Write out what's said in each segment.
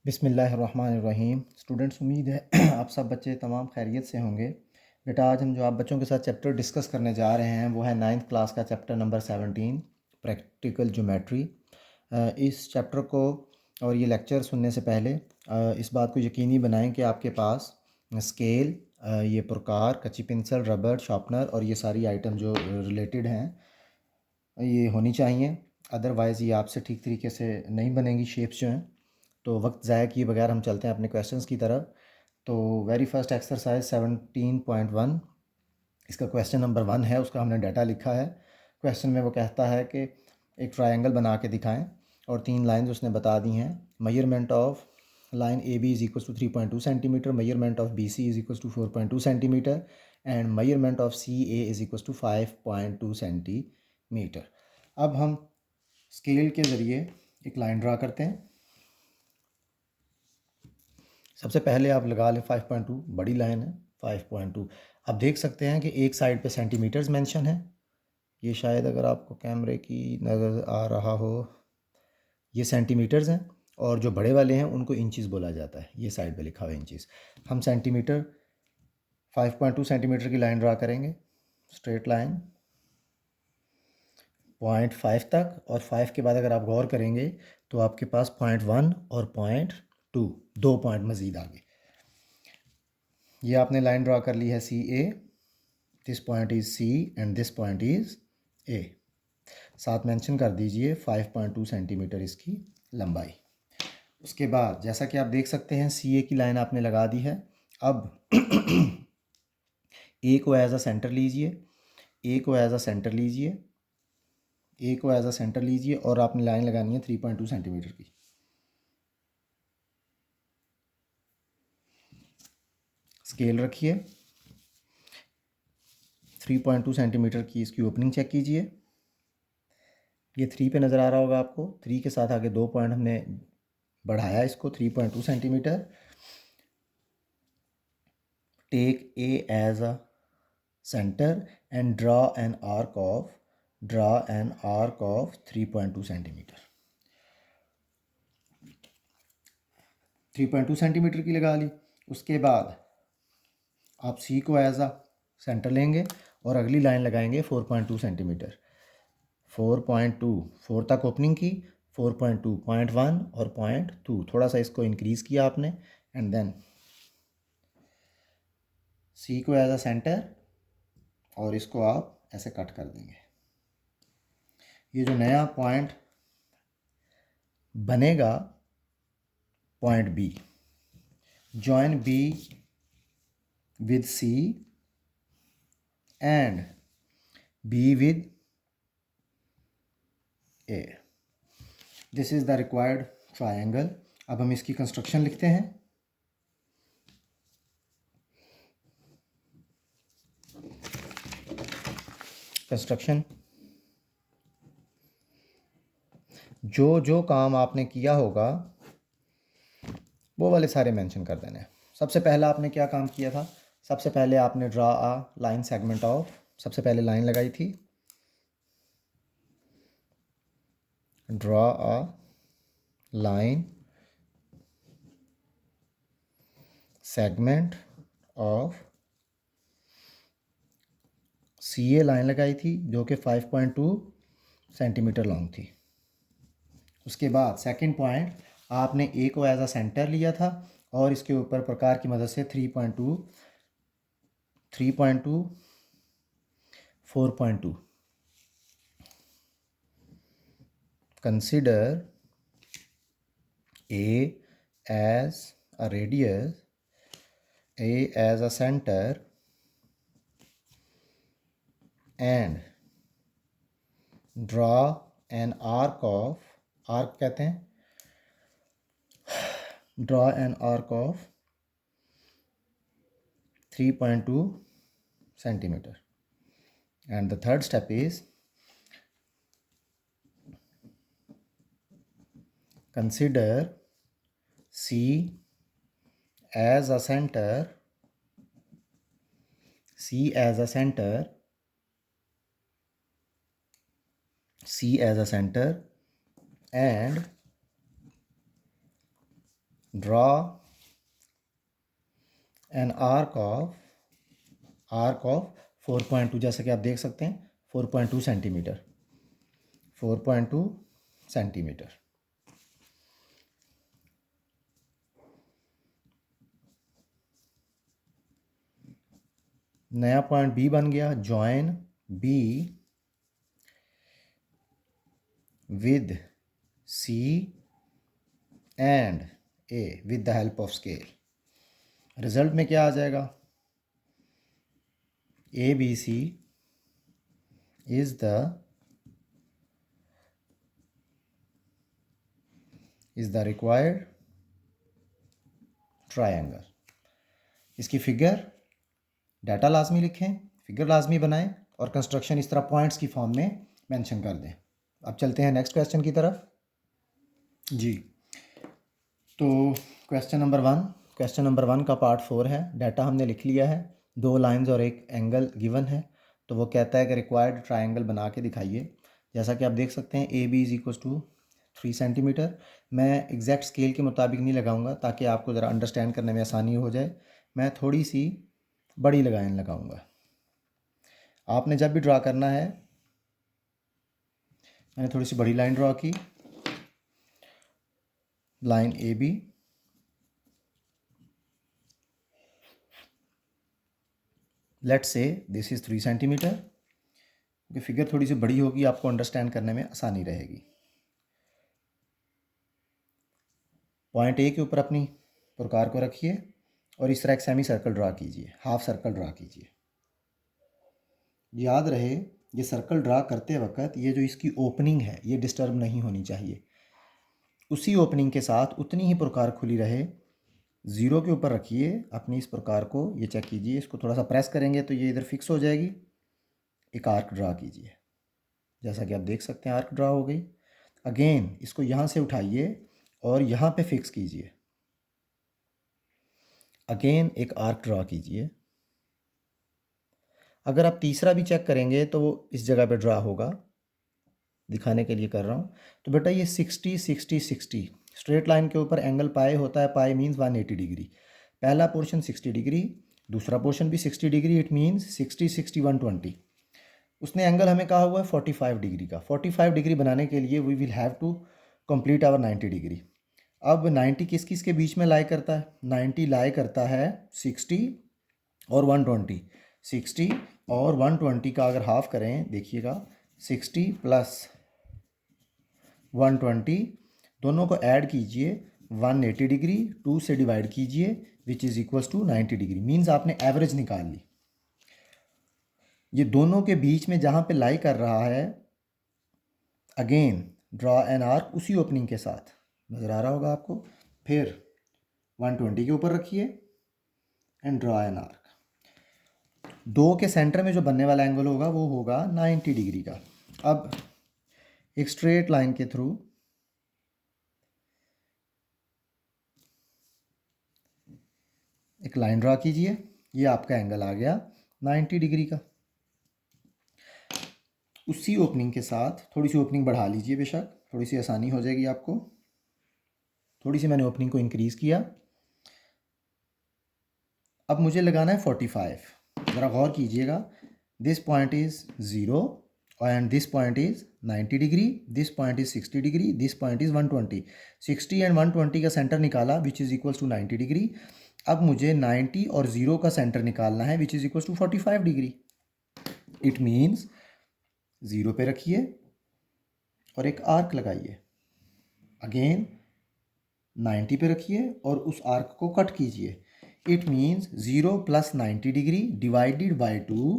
बिस्मिल्लाहिर्रहमानिर्रहीम। स्टूडेंट्स, उम्मीद है आप सब बच्चे तमाम खैरियत से होंगे। बेटा, आज हम जो आप बच्चों के साथ चैप्टर डिस्कस करने जा रहे हैं वो है 9th क्लास का चैप्टर नंबर 17, प्रैक्टिकल ज्योमेट्री। इस चैप्टर को और ये लेक्चर सुनने से पहले इस बात को यकीनी बनाएं कि आपके पास स्केल, ये प्रकार, कच्ची पेंसिल, रबड़, शार्पनर और ये सारी आइटम जो रिलेटेड हैं ये होनी चाहिए। अदरवाइज़ ये आपसे ठीक तरीके से नहीं बनेंगी शेप्स जो हैं। तो वक्त ज़ाया किए बगैर हम चलते हैं अपने क्वेश्चंस की तरफ। तो वेरी फर्स्ट एक्सरसाइज 17.1, इसका क्वेश्चन नंबर 1 है, उसका हमने डाटा लिखा है। क्वेश्चन में वो कहता है कि एक ट्रायंगल बना के दिखाएं और 3 लाइंस उसने बता दी हैं। Measurement of line A B is equal to 3.2 centimetre, measurement of B C is equal to 4.2 centimetre and measurement of C A is equal to 5.2 centimetre. अब हम स्केल के ज़रिए एक लाइन ड्रा करते हैं। सबसे पहले आप लगा लें 5.2, बड़ी लाइन है 5.2। आप देख सकते हैं कि एक साइड पे सेंटीमीटर्स मेंशन है। ये शायद अगर आपको कैमरे की नज़र आ रहा हो, ये सेंटीमीटर्स हैं और जो बड़े वाले हैं उनको इंचेस बोला जाता है। ये साइड पे लिखा हुआ है इंचेस। हम सेंटीमीटर 5.2 सेंटीमीटर की लाइन ड्रा करेंगे, स्ट्रेट लाइन 0.5 तक, और 5 के बाद अगर आप गौर करेंगे तो आपके पास 0.1 और 0.2, 2 पॉइंट मज़ीद आगे। ये आपने लाइन ड्रा कर ली है C A, this point is C and this point is A. साथ मेंशन कर दीजिए 5.2 सेंटीमीटर इसकी लंबाई। उसके बाद जैसा कि आप देख सकते हैं सी ए की लाइन आपने लगा दी है। अब ए को एज अ सेंटर लीजिए, ए को एज अ सेंटर लीजिए, ए को एज अ सेंटर लीजिए और आपने लाइन लगानी है 3.2 सेंटीमीटर की। स्केल रखिए, 3.2 सेंटीमीटर की इसकी ओपनिंग चेक कीजिए। ये 3 पे नज़र आ रहा होगा आपको। 3 के साथ आगे 2 पॉइंट हमने बढ़ाया इसको 3.2 centimetre. Take A as a centre and draw an arc of 3.2 centimetre. 3.2 centimetre की लगा ली। उसके बाद आप सी को एज अ सेंटर लेंगे और अगली लाइन लगाएंगे 4.2 सेंटीमीटर। 4.2, 4 तक ओपनिंग की, 4.2, 0.1 और 0.2, थोड़ा सा इसको इंक्रीज़ किया आपने एंड देन सी को एज अ सेंटर और इसको आप ऐसे कट कर देंगे। ये जो नया पॉइंट बनेगा point B, join B with C and B with A. This is the required triangle. अब हम इसकी कंस्ट्रक्शन लिखते हैं। कंस्ट्रक्शन, जो जो काम आपने किया होगा वो वाले सारे मेंशन कर देने। सबसे पहला आपने क्या काम किया था? सबसे पहले आपने draw a line segment of, सबसे पहले लाइन लगाई थी, draw a line segment of C A line लगाई थी जो कि 5.2 सेंटीमीटर लॉन्ग थी। उसके बाद सेकंड पॉइंट, आपने ए को एज अ सेंटर लिया था और इसके ऊपर प्रकार की मदद से 3.2, 3.2, 4.2। Consider A as a radius, A as a center and draw an arc of, arc कहते हैं, draw an arc of 3.2 centimeter. And the third step is consider C as a center, C as a center, C as a center and draw an arc of 4.2, जैसा कि आप देख सकते हैं 4.2 centimetre, 4.2 centimetre. नया point B बन गया, join B with C and A with the help of scale. Result में क्या आ जाएगा, A B C is the required triangle. इसकी फिगर, डाटा लाजमी लिखें, फिगर लाजमी बनाएं और कंस्ट्रक्शन इस तरह पॉइंट्स की फॉर्म में मेंशन कर दें। अब चलते हैं नेक्स्ट क्वेश्चन की तरफ जी। तो क्वेश्चन नंबर वन का पार्ट 4 है। डाटा हमने लिख लिया है, 2 लाइंस और एक एंगल गिवन है। तो वो कहता है कि रिक्वायर्ड ट्रायंगल बना के दिखाइए। जैसा कि आप देख सकते हैं A B is equal to 3 centimetre. मैं एग्जैक्ट स्केल के मुताबिक नहीं लगाऊंगा ताकि आपको ज़रा अंडरस्टैंड करने में आसानी हो जाए। मैं थोड़ी सी बड़ी लाइन लगाऊंगा। आपने जब भी ड्रा करना है, मैंने थोड़ी सी बड़ी लाइन ड्रा की, line A B, let's say this is 3 centimetre, क्योंकि फिगर थोड़ी सी बड़ी होगी, आपको अंडरस्टैंड करने में आसानी रहेगी। पॉइंट ए के ऊपर अपनी प्रकार को रखिए और इस तरह एक सेमी सर्कल ड्रा कीजिए, हाफ सर्कल ड्रा कीजिए। याद रहे ये सर्कल ड्रा करते वक्त ये जो इसकी ओपनिंग है ये डिस्टर्ब नहीं होनी चाहिए। उसी ओपनिंग के साथ उतनी ही प्रकार खुली रहे। ज़ीरो के ऊपर रखिए अपनी इस प्रकार को, ये चेक कीजिए, इसको थोड़ा सा प्रेस करेंगे तो ये इधर फिक्स हो जाएगी। एक आर्क ड्रा कीजिए, जैसा कि आप देख सकते हैं आर्क ड्रा हो गई। अगेन इसको यहाँ से उठाइए और यहाँ पे फिक्स कीजिए। अगेन एक आर्क ड्रा कीजिए। अगर आप तीसरा भी चेक करेंगे तो वो इस जगह पे ड्रा होगा, दिखाने के लिए कर रहा हूँ। तो बेटा ये 60 60 60 स्ट्रेट लाइन के ऊपर एंगल पाए होता है, पाए मीन्स 180 डिग्री। पहला पोर्शन 60 डिग्री, दूसरा पोर्शन भी 60 डिग्री, इट मीन्स 60 60 120। उसने एंगल हमें कहा हुआ है 45 डिग्री का। 45 डिग्री बनाने के लिए we will have to complete our 90 degree. अब 90 किस किस के बीच में लाई करता है, 90 लाई करता है 60 और 120। 60 और 120 का अगर हाफ करें, देखिएगा 60 प्लस 120 दोनों को ऐड कीजिए, 180 डिग्री 2 से डिवाइड कीजिए which is equals to 90 degree. Means आपने एवरेज निकाल ली। ये दोनों के बीच में जहाँ पे लाई कर रहा है, अगेन ड्रॉ एन आर्क उसी ओपनिंग के साथ, नज़र आ रहा होगा आपको। फिर 120 के ऊपर रखिए एंड ड्रॉ एन आर्क। 2 के सेंटर में जो बनने वाला एंगल होगा वो होगा 90 डिग्री का। अब एक स्ट्रेट लाइन के थ्रू एक लाइन ड्रा कीजिए, ये आपका एंगल आ गया 90 डिग्री का। उसी ओपनिंग के साथ थोड़ी सी ओपनिंग बढ़ा लीजिए, बेशक थोड़ी सी आसानी हो जाएगी आपको। थोड़ी सी मैंने ओपनिंग को इंक्रीज़ किया। अब मुझे लगाना है 45। ज़रा गौर कीजिएगा, this point is 0 and this point is 90 degree, this point is 60 degree, this point is 120। 60 and 120 का सेंटर निकाला which is equals to 90 degree. अब मुझे 90 और 0 का सेंटर निकालना है which is equals to 45 degree. It means 0 पे रखिए और एक आर्क लगाइए। अगेन 90 पे रखिए और उस आर्क को कट कीजिए। It means 0 plus 90 degree divided by 2,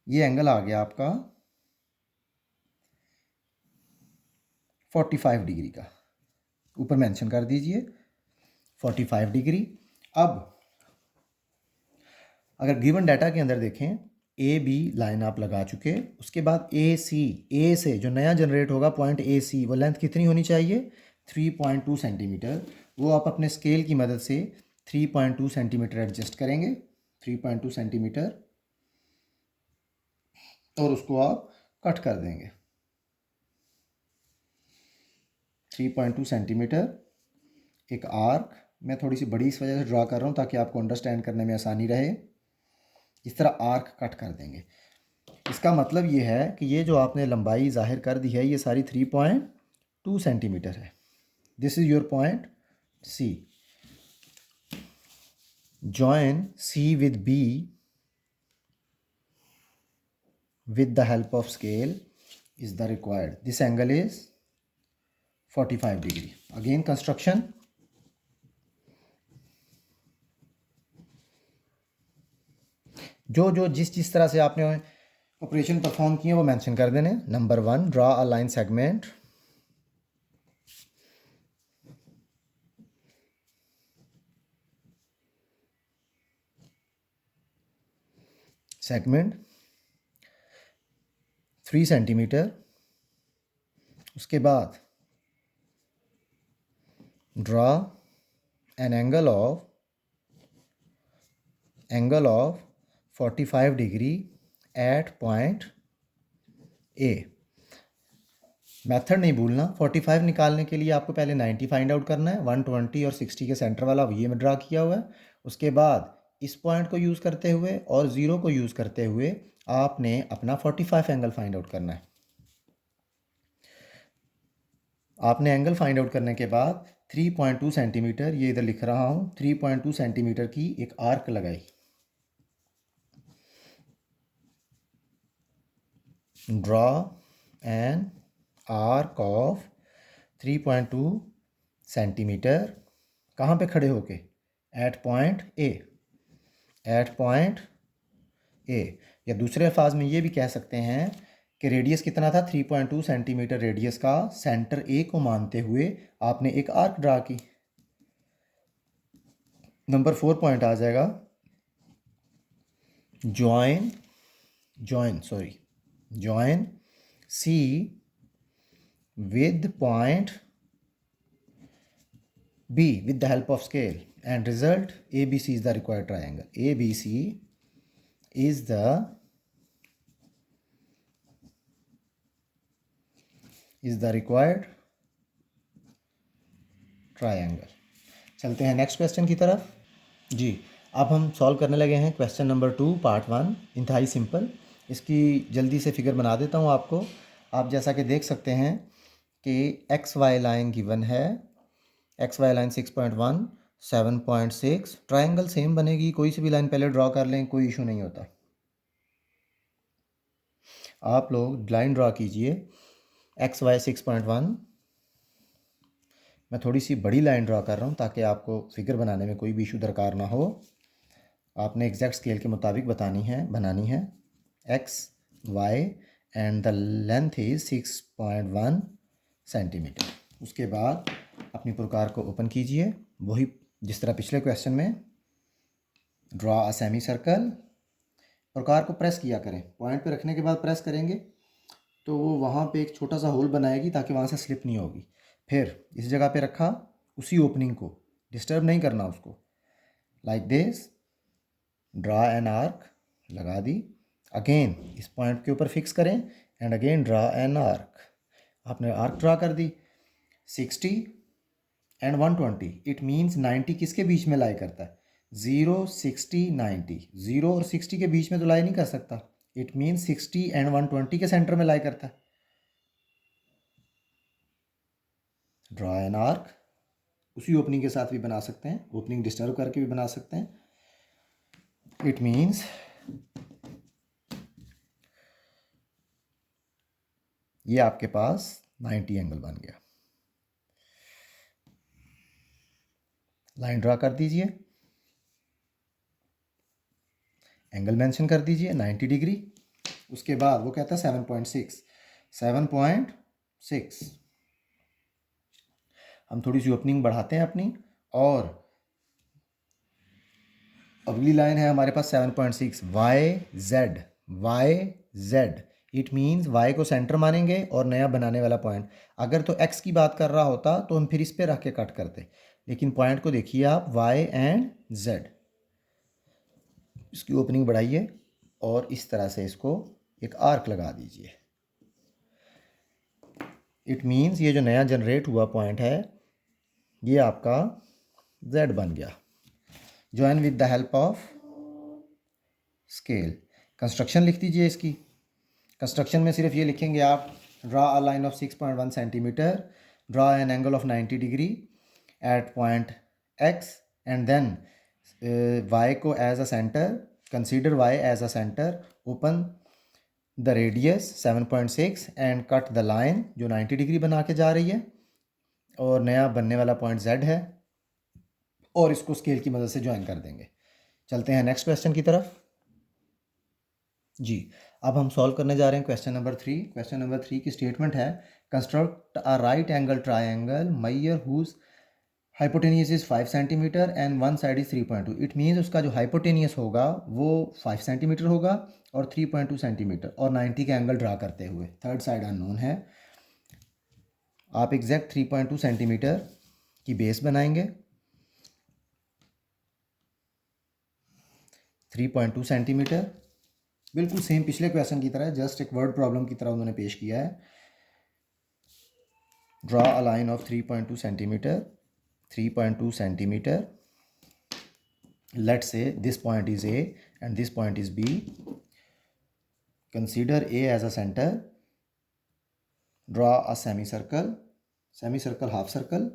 ये एंगल आ गया आपका 45 डिग्री का। ऊपर मेंशन कर दीजिए 45 डिग्री। अब अगर गिवन डाटा के अंदर देखें, ए बी लाइन आप लगा चुके, उसके बाद ए सी, ए से जो नया जनरेट होगा पॉइंट ए सी, वो लेंथ कितनी होनी चाहिए, 3.2 सेंटीमीटर। वो आप अपने स्केल की मदद से 3.2 सेंटीमीटर एडजस्ट करेंगे, 3.2 सेंटीमीटर, और उसको आप कट कर देंगे 3.2 सेंटीमीटर। एक आर्क, मैं थोड़ी सी बड़ी इस वजह से ड्रा कर रहा हूँ ताकि आपको अंडरस्टैंड करने में आसानी रहे। इस तरह आर्क कट कर देंगे। इसका मतलब ये है कि ये जो आपने लंबाई ज़ाहिर कर दी है ये सारी 3.2 सेंटीमीटर है। This is your point C. Join C with B with the help of scale is the required. This angle is 45 degree. Again construction. जो जिस तरह से आपने ऑपरेशन परफॉर्म किए वो मेंशन कर देने। Number 1, draw a line segment. Segment 3 centimetre. उसके बाद draw an angle of 45 degree at point A. Method नहीं भूलना। 45 निकालने के लिए आपको पहले 90 फाइंड आउट करना है। 120 और 60 के सेंटर वाला ये में ड्रा किया हुआ है। उसके बाद इस पॉइंट को यूज़ करते हुए और 0 को यूज़ करते हुए आपने अपना 45 एंगल फाइंड आउट करना है। आपने एंगल फाइंड आउट करने के बाद 3.2 सेंटीमीटर, ये इधर लिख रहा हूँ, 3.2 सेंटीमीटर की एक आर्क लगाई। Draw an arc of 3.2 centimetre. कहाँ पे खड़े होके? At point A. At point A, या दूसरे अल्फाज में ये भी कह सकते हैं कि रेडियस कितना था? 3.2 सेंटीमीटर रेडियस का सेंटर ए को मानते हुए आपने एक आर्क ड्रा की। नंबर 4 पॉइंट आ जाएगा, join C with point B with the help of scale, and result ABC is the required triangle. ABC is the required triangle. चलते हैं नेक्स्ट क्वेश्चन की तरफ। जी, अब हम सॉल्व करने लगे हैं क्वेश्चन नंबर 2 पार्ट 1। इंतहाई सिंपल। इसकी जल्दी से फिगर बना देता हूँ आपको। आप जैसा कि देख सकते हैं कि एक्स वाई लाइन गिवन है। X Y line 6.1, 7.6। Triangle same बनेगी। कोई सी भी लाइन पहले ड्रॉ कर लें, कोई इशू नहीं होता। आप लोग लाइन ड्रॉ कीजिए एक्स वाई 6.1। मैं थोड़ी सी बड़ी लाइन ड्रॉ कर रहा हूँ ताकि आपको फिगर बनाने में कोई भी इशू दरकार ना हो। आपने एग्जैक्ट स्केल के मुताबिक बनानी है। X Y and the length is 6.1 centimetre. उसके बाद अपनी प्रकार को ओपन कीजिए, वही जिस तरह पिछले क्वेश्चन में। Draw a semi circle. प्रकार को प्रेस किया करें। पॉइंट पे रखने के बाद प्रेस करेंगे तो वो वहाँ पे एक छोटा सा होल बनाएगी ताकि वहाँ से स्लिप नहीं होगी। फिर इस जगह पे रखा, उसी ओपनिंग को डिस्टर्ब नहीं करना उसको। Like this, draw an arc लगा दी। अगेन इस पॉइंट के ऊपर फिक्स करें and again draw an arc. आपने आर्क ड्रा कर दी। 60 एंड 120, इट मीन्स 90 किसके बीच में लाई करता है? 0, 60, 90। 0 और 60 के बीच में तो लाई नहीं कर सकता। इट मीन्स 60 एंड 120 के सेंटर में लाई करता है। Draw an arc. उसी ओपनिंग के साथ भी बना सकते हैं, ओपनिंग डिस्टर्ब करके भी बना सकते हैं। इट मीन्स ये आपके पास 90 एंगल बन गया। लाइन ड्रा कर दीजिए, एंगल मेंशन कर दीजिए 90 डिग्री। उसके बाद वो कहता है 7.6। हम थोड़ी सी ओपनिंग बढ़ाते हैं अपनी, और अगली लाइन है हमारे पास 7.6। Y Z, it means Y को सेंटर मानेंगे और नया बनाने वाला पॉइंट। अगर तो एक्स की बात कर रहा होता तो हम फिर इस पे रख के कट करते, लेकिन पॉइंट को देखिए आप, वाई एंड जेड। इसकी ओपनिंग बढ़ाइए और इस तरह से इसको एक आर्क लगा दीजिए। इट मीन्स ये जो नया जनरेट हुआ पॉइंट है ये आपका z बन गया। Join with the help of scale. Construction लिख दीजिए इसकी। कंस्ट्रक्शन में सिर्फ ये लिखेंगे आप, draw a line of 6.1 centimetre, draw an angle of 90 degree at point x and then y को as a centre, consider y as a centre, open the radius 7.6 and cut the line जो 90 degree बना के जा रही है और नया बनने वाला पॉइंट z है, और इसको स्केल की मदद से ज्वाइन कर देंगे। चलते हैं नेक्स्ट क्वेश्चन की तरफ। जी, अब हम सॉल्व करने जा रहे हैं क्वेश्चन नंबर 3। क्वेश्चन नंबर 3 की स्टेटमेंट है, construct a right angle triangle मैयर whose hypotenuse is 5 centimetre and one side is 3.2। It means उसका जो हाइपोटेनियस होगा वो 5 सेंटीमीटर होगा और 3.2 सेंटीमीटर, और 90 का एंगल ड्रा करते हुए। थर्ड साइड अननोन है। आप एग्जैक्ट 3.2 सेंटीमीटर की बेस बनाएंगे। 3.2 सेंटीमीटर बिल्कुल सेम पिछले क्वेश्चन की तरह, जस्ट एक वर्ड प्रॉब्लम की तरह उन्होंने पेश किया है। Draw a line of 3.2 centimetre, 3.2 centimetre. Let's say this point is A and this point is B. Consider A as a center. Draw a semicircle, semicircle half circle.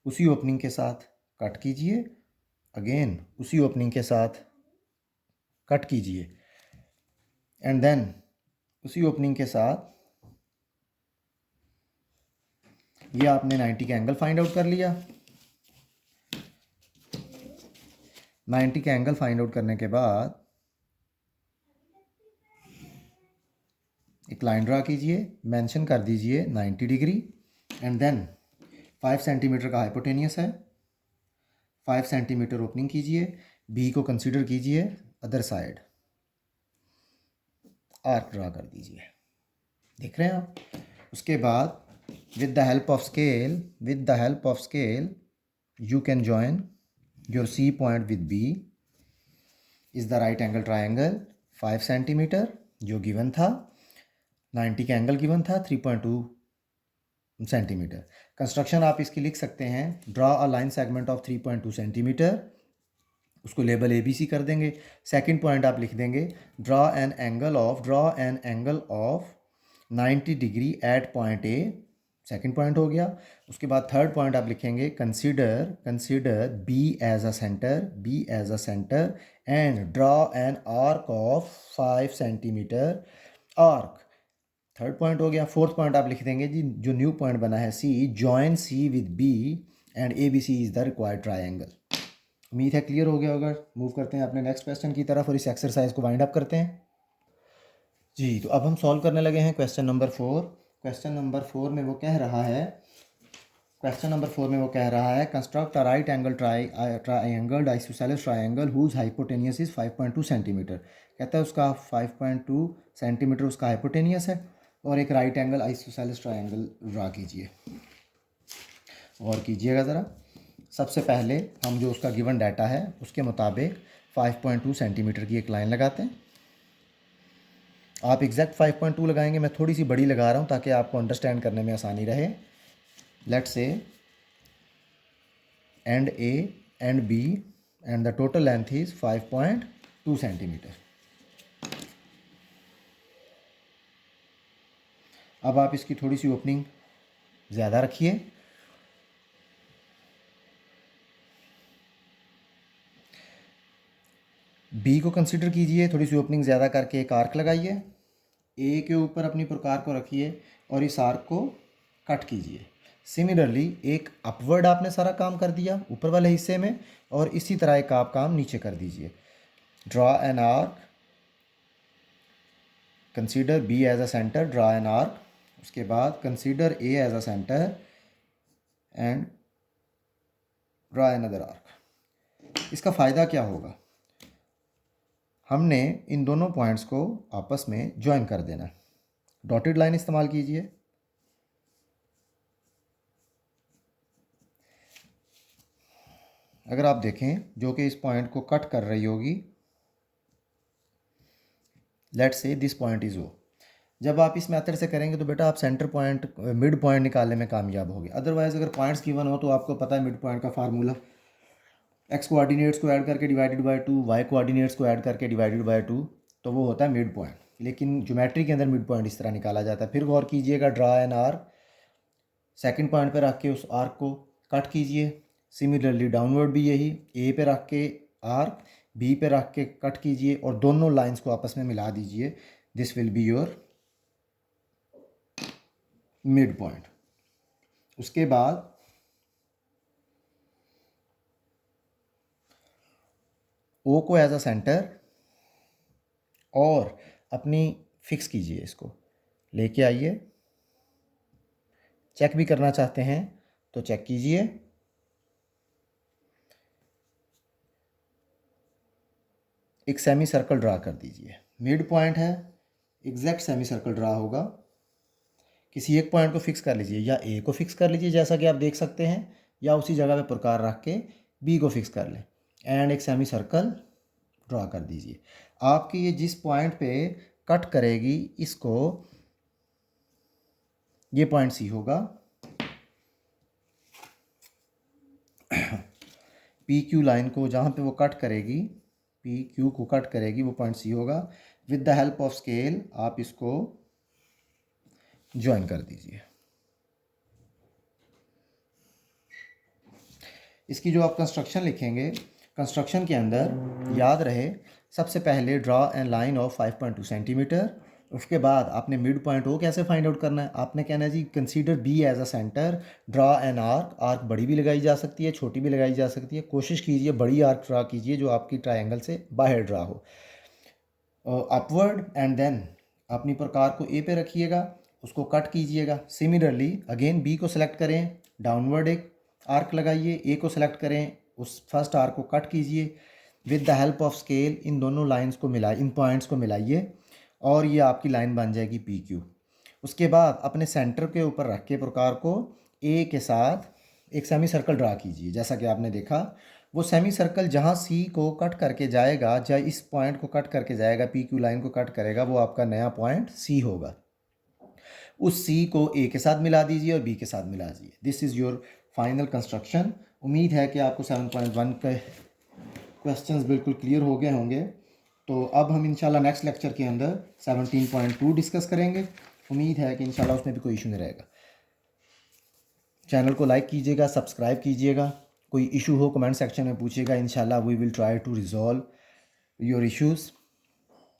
उसी opening के साथ cut कीजिए, अगेन उसी opening के साथ cut कीजिए, and then उसी opening के साथ ये आपने 90 का एंगल फाइंड आउट कर लिया। 90 का एंगल फाइंड आउट करने के बाद एक लाइन ड्रा कीजिए, मेंशन कर दीजिए 90 डिग्री, एंड देन 5 सेंटीमीटर का हाइपोटेनियस है, 5 सेंटीमीटर ओपनिंग कीजिए, बी को कंसीडर कीजिए, अदर साइड आर्क ड्रा कर दीजिए। देख रहे हैं आप। उसके बाद with the help of scale you can join your C point with B is the right angle triangle. 5 centimetre जो गिवन था, 90 का एंगल गिवन था 3.2 सेंटीमीटर। कंस्ट्रक्शन आप इसकी लिख सकते हैं, draw a line segment of 3.2 centimetre, उसको लेबल ABC कर देंगे। सेकंड पॉइंट आप लिख देंगे, draw an angle of 90 degree at point A। Second point हो गया। उसके बाद थर्ड पॉइंट आप लिखेंगे, consider B as a centre and draw an arc of 5 centimetre arc. Third point हो गया। फोर्थ पॉइंट आप लिख देंगे जी, जो न्यू पॉइंट बना है C, join C with B and ABC is the required triangle. उम्मीद है क्लियर हो गया होगा। मूव करते हैं अपने नेक्स्ट क्वेश्चन की तरफ और इस एक्सरसाइज को वाइंड अप करते हैं। जी, तो अब हम सॉल्व करने लगे हैं क्वेश्चन नंबर 4। क्वेश्चन नंबर 4 में वो कह रहा है construct a right angle triangle isosceles triangle whose hypotenuse is 5.2 centimetre. कहता है उसका 5.2 सेंटीमीटर उसका हाइपोटेनियस है, और एक right angle isosceles triangle draw कीजिए। और कीजिएगा ज़रा। सबसे पहले हम जो उसका गिवन डाटा है उसके मुताबिक 5.2 सेंटीमीटर की एक लाइन लगाते हैं। आप एग्जैक्ट 5.2 लगाएंगे, मैं थोड़ी सी बड़ी लगा रहा हूँ ताकि आपको अंडरस्टैंड करने में आसानी रहे। Let's say and A and B and the total length is 5.2 centimetre. अब आप इसकी थोड़ी सी ओपनिंग ज़्यादा रखिए। B को कंसिडर कीजिए, थोड़ी सी ओपनिंग ज़्यादा करके एक आर्क लगाइए। A के ऊपर अपनी प्रकार को रखिए और इस आर्क को कट कीजिए। सिमिलरली एक अपवर्ड आपने सारा काम कर दिया ऊपर वाले हिस्से में, और इसी तरह एक आप काम नीचे कर दीजिए। Draw an arc, consider B as a centre, draw an arc. उसके बाद consider A as a centre and draw an other arc. इसका फ़ायदा क्या होगा, हमने इन दोनों पॉइंट्स को आपस में ज्वाइन कर देना। डॉटेड लाइन इस्तेमाल कीजिए। अगर आप देखें जो कि इस पॉइंट को कट कर रही होगी, let's say this point is O। जब आप इस मेथड से करेंगे तो बेटा आप सेंटर पॉइंट मिड पॉइंट निकालने में कामयाब होगे। अदरवाइज़ अगर पॉइंट्स गिवन हो तो आपको पता है मिड पॉइंट का फार्मूला एक्स कोऑर्डिनेट्स को ऐड करके डिवाइडेड बाय 2, वाई कोऑर्डिनेट्स को ऐड करके डिवाइडेड बाय 2, तो वो होता है मिड पॉइंट। लेकिन ज्योमेट्री के अंदर मिड पॉइंट इस तरह निकाला जाता है। फिर गौर कीजिएगा, draw an arc, second point पे रख के उस आर्क को कट कीजिए। सिमिलरली डाउनवर्ड भी यही, ए पे रख के आर्क, बी पे रख के कट कीजिए और दोनों लाइंस को आपस में मिला दीजिए। This will be your mid point. उसके बाद ओ को एज अ सेंटर और अपनी फिक्स कीजिए, इसको लेके आइए। चेक भी करना चाहते हैं तो चेक कीजिए। एक सेमी सर्कल ड्रा कर दीजिए। मिड पॉइंट है, एग्जैक्ट सेमी सर्कल ड्रा होगा। किसी एक पॉइंट को फिक्स कर लीजिए, या ए को फिक्स कर लीजिए जैसा कि आप देख सकते हैं, या उसी जगह पे प्रकार रख के बी को फिक्स कर लें एंड एक सेमी सर्कल ड्रा कर दीजिए। आपकी ये जिस पॉइंट पे कट करेगी इसको, ये पॉइंट सी होगा। पी क्यू लाइन को जहाँ पे वो कट करेगी, पी क्यू को कट करेगी, वो पॉइंट सी होगा। With the help of scale आप इसको ज्वाइन कर दीजिए। इसकी जो आप कंस्ट्रक्शन लिखेंगे, कंस्ट्रक्शन के अंदर याद रहे सबसे पहले draw N line of 5.2 centimetre. उसके बाद आपने मिड पॉइंट ओ कैसे फाइंड आउट करना है, आपने कहना है जी consider B as a centre, draw an arc. Arc बड़ी भी लगाई जा सकती है, छोटी भी लगाई जा सकती है। कोशिश कीजिए बड़ी आर्क ड्रा कीजिए जो आपकी ट्रायंगल से बाहर ड्रा हो। अपवर्ड एंड देन अपनी प्रकार को ए पे रखिएगा, उसको कट कीजिएगा। सिमिलरली अगेन बी को सिलेक्ट करें, डाउनवर्ड एक आर्क लगाइए, ए को सिलेक्ट करें, उस फर्स्ट आर्क को कट कीजिए। With the help of scale in दोनों लाइंस को मिलाइए, इन पॉइंट्स को मिलाइए और ये आपकी लाइन बन जाएगी पी क्यू। उसके बाद अपने सेंटर के ऊपर रख के प्रकार को ए के साथ एक सेमी सर्कल ड्रा कीजिए। जैसा कि आपने देखा वो सेमी सर्कल जहाँ सी को कट करके जाएगा, चाहे इस पॉइंट को कट करके जाएगा, पी क्यू लाइन को कट करेगा, वो आपका नया पॉइंट सी होगा। उस सी को ए के साथ मिला दीजिए और बी के साथ मिला दीजिए। This is your final construction. उम्मीद है कि आपको 7.1 के क्वेश्चंस बिल्कुल क्लियर हो गए होंगे। तो अब हम इंशाल्लाह नेक्स्ट लेक्चर के अंदर 17.2 डिस्कस करेंगे। उम्मीद है कि इंशाल्लाह उसमें भी कोई इशू नहीं रहेगा। चैनल को लाइक कीजिएगा, सब्सक्राइब कीजिएगा। कोई इशू हो कमेंट सेक्शन में पूछिएगा, इंशाल्लाह we will try to resolve your issues.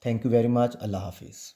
Thank you very much. अल्लाह हाफिज़।